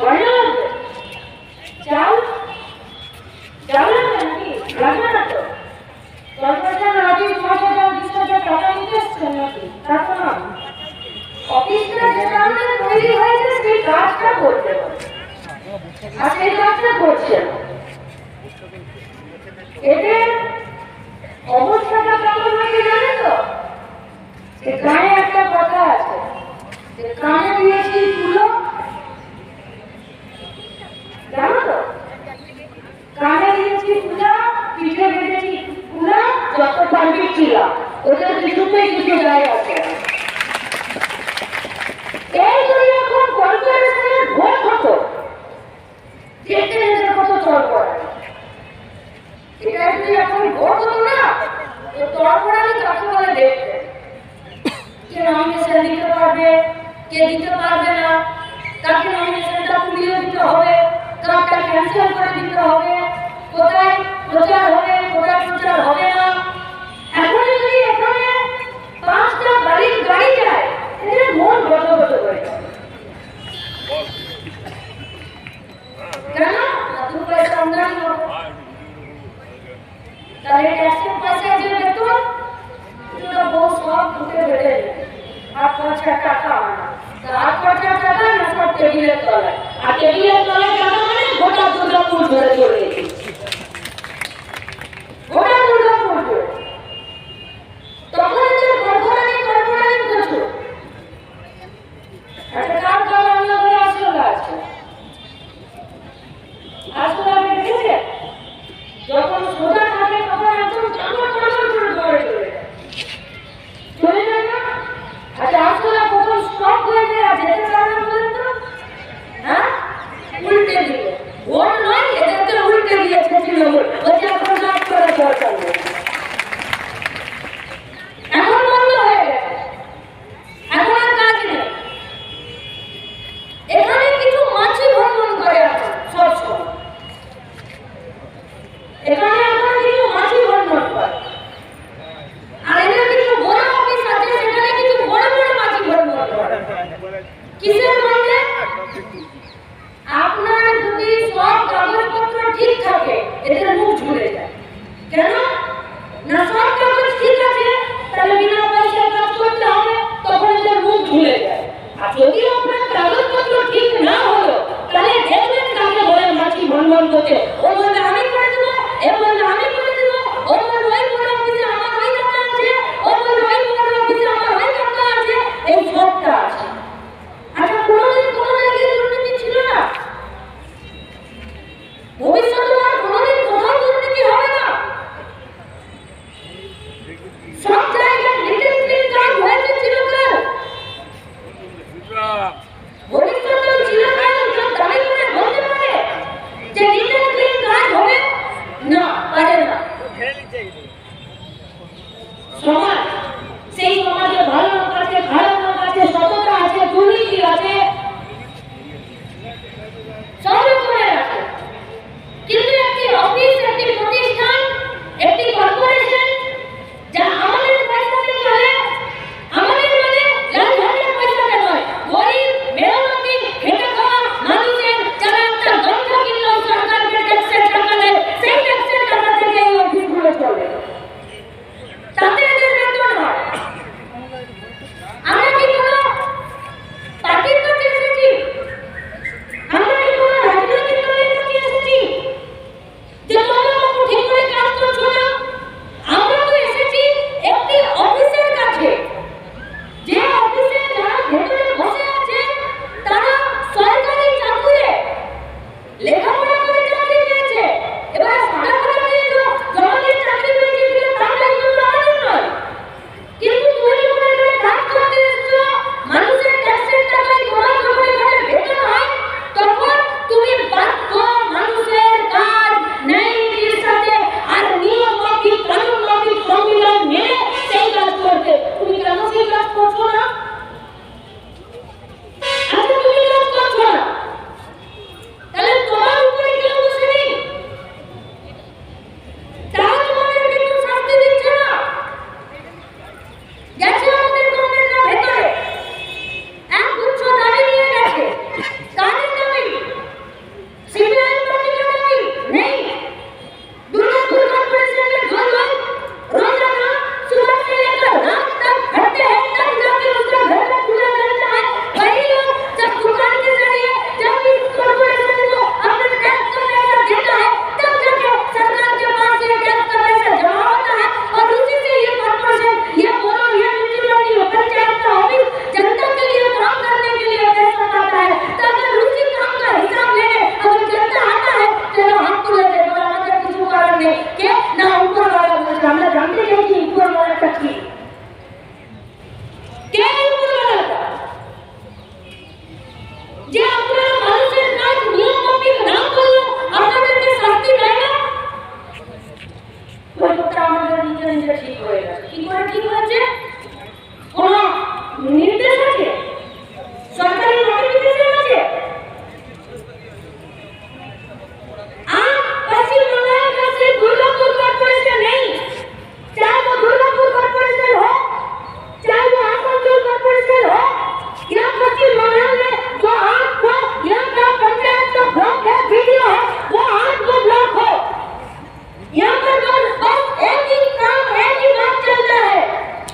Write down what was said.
গয়না লাগবে, চাল চাল লাগবে নাকি? লাগবে না তো? কর্পোরেশন রাজি 5,000-20,000 টাকা নিতে এসছেন নাকি? তা তো না, অফিসটা যে কারণে তৈরি হয়েছে সেই কাজটা করতে হবে, আর সেই কাজটা করছে না। এদের অবস্থাটা কেমন হয়েছে জানেন তো? কানে একটা কথা আছে, কানে দিয়েছি তুলো, জানো তো? কানে দিয়েছি তুলা, পিঠে বেঁধেছি তুলা, যত পারবি চিলা, ওদের কিছুতেই কিছু যায় আছে। এই যদি এখন কর্পোরেশনের ভোট হতো, দেখতে যেতে কত চল পড়া, এটা যদি এখন ভোট হতো না, তো তরপড়ানি কাকে বলে দেখতে, কে নমিনেশন দিতে পারবে, কে দিতে পারবে না, কাকে নমিনেশনটা পুড়িয়ে দিতে হবে, কারটা ক্যান্সেল করে দিতে হবে, কোথায় প্রচার হবে, কোথায় প্রচার হবে না। এখন যদি এখানে 5টা গাড়ি যায়, এদের মন গজগজ করে যায়। কেন? 2 পয়সা আমদানি হবে, তাহলে ট্যাক্সের পয়সা যে বেতন, এটা বউ সব ঢুকে বেড়ে যায়। 8 খরচা টাকা হয় না, 8 খরচা টাকা না সব টেবিলের তলায়, আর টেবিলের তলায় টাকা মানে গোটা দুর্গাপুর ধরে চলে গেছে, গোটা দুর্গাপুর ধরে। তখন এদের গর্ভরানি প্রচুর। একটা কার কার রান্না করে আসলে আছে, আসলে আপনি দেখেছেন? যখন সোজা থাকে তখন একদম চামড় করে ধরে চলে যায় না? আচ্ছা, আসলে কখন স্টপ হয়ে যায় আর যেতে পারে না বলেন তো? হ্যাঁ, উল্টে দিল। ভোট নয়, এদেরকে উল্টে দিয়েছে তৃণমূল, বলছে এখন লাভ করে দরকার নেই। এখন বন্ধ হয়ে গেছে, এখন আর কাজ নেই। এখানে কিছু মাছি ভ্রমণ করে আছে সবসময়, এখানে এখন কিছু মাছি ভ্রমণ করে, আর এদের কিছু বড় অফিস আছে, সেখানে কিছু বড় বড় মাছি ভ্রমণ করে। কিসের মধ্যে? আপনার যদি সব কাগজপত্র ঠিক থাকে, এদের মুখ ঝুলে যায়। কেন না? সব কাগজ ঠিক আছে, তাহলে বিনা পয়সায় কাজ করতে হবে, তখন এদের মুখ ঝুলে যায়। আর যদি আপনার কাগজপত্র ঠিক না হলো, তাহলে দেখবেন কাকে বলে মাছি ভ্রমণ করতে। ও বলবে আমি করে দেবো, এ বলবে আমি করে দেবো, ও বলবে ওই বড় অফিসে আমার ওই টাকা আছে, ও বলবে ওই বড় অফিসে আমার ওই টাকা আছে, এই সবটা আছে। আচ্ছা, কোনোদিন কোনো জায়গায় দুর্নীতি ছিল না? ভবিষ্যতে আর কোনোদিন কোথাও দুর্নীতি হবে না? সব জায়গায় লিটিল ক্লিন কাজ হয়েছে চিরকাল, ভবিষ্যতেও চিরকাল কেউ দাবি করে বলতে পারে যে লিটিল ক্লিন কাজ হবে না? পারে না। সমাজ, সেই সমাজে ভালো লোক আছে, খারাপ লোক আছে, সততা আছে, দুর্নীতি আছে,